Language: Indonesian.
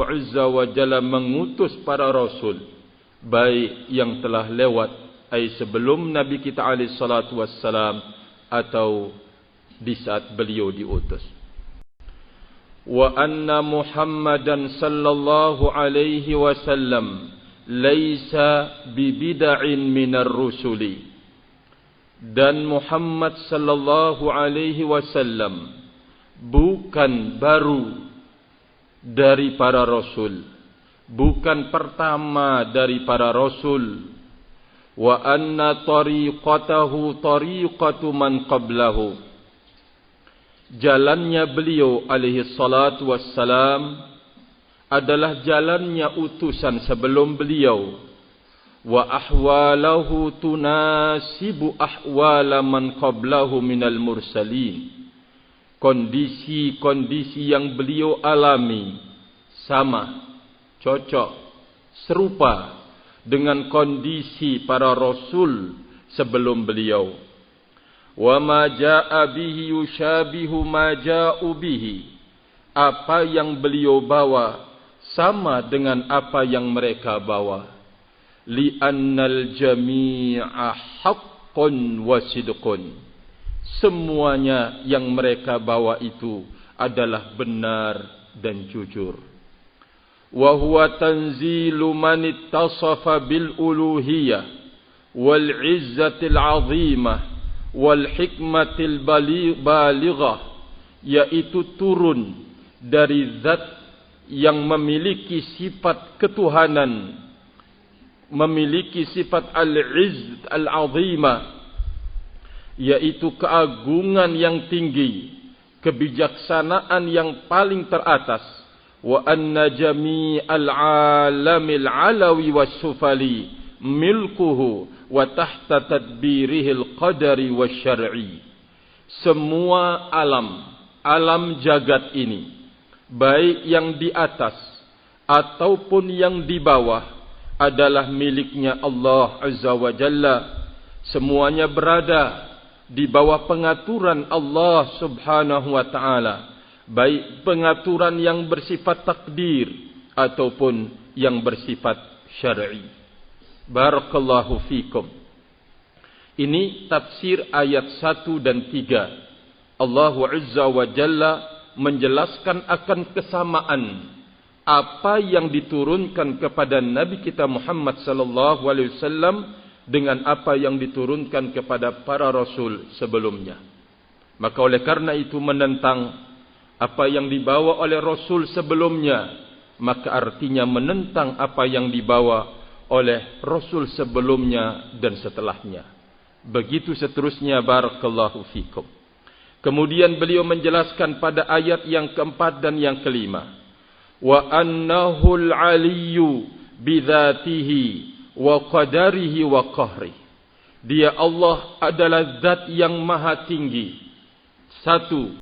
Azza wa Jalla mengutus para rasul, baik yang telah lewat, ay sebelum Nabi kita alaihi salatu wassalam, atau di saat beliau diutus. Wa anna Muhammadan sallallahu alaihi wasallam laisa bibida'in minar rusuli. Dan Muhammad sallallahu alaihi wasallam bukan baru dari para rasul, bukan pertama dari para rasul. Wa anna tariqatahu tariqatu man qablahu. Jalannya beliau alaihi salatu wassalam adalah jalannya utusan sebelum beliau. Wa ahwalahu tunasibu ahwala man qablahu minal mursalin. Kondisi-kondisi yang beliau alami sama, cocok, serupa dengan kondisi para rasul sebelum beliau. Wa ma jaa bihi yushabihu ma jaa'u bihi. Apa yang beliau bawa sama dengan apa yang mereka bawa. Li'annal jami'a haqqun wa sidqun. Semuanya yang mereka bawa itu adalah benar dan jujur. Wa huwa tanzilu man ittasafa bil uluhiyah wal izzatil azimah wal hikmatil balighah, yaitu turun dari zat yang memiliki sifat ketuhanan, memiliki sifat al-izz al-azimah, yaitu keagungan yang tinggi, kebijaksanaan yang paling teratas. Wa anna jami'al alamil alawi wassufali milkuhu wa tahta tadbirihil qadari wasyar'i. Semua alam jagat ini, baik yang di atas ataupun yang di bawah, adalah miliknya Allah Azza wa Jalla. Semuanya berada di bawah pengaturan Allah Subhanahu wa ta'ala, baik pengaturan yang bersifat takdir ataupun yang bersifat syar'i. Barakallahu fikum. Ini tafsir ayat 1 dan 3. Allah Azza wa Jalla menjelaskan akan kesamaan apa yang diturunkan kepada Nabi kita Muhammad sallallahu alaihi wasallam dengan apa yang diturunkan kepada para rasul sebelumnya. Maka oleh karena itu menentang apa yang dibawa oleh rasul sebelumnya, maka artinya menentang apa yang dibawa oleh rasul sebelumnya dan setelahnya. Begitu seterusnya. Barakallahu fikum. Kemudian beliau menjelaskan pada ayat yang keempat dan yang kelima. Wa annahul aliyyu bidzatihi wa qadarihi wa qahri. Dia Allah adalah zat yang maha tinggi. Satu,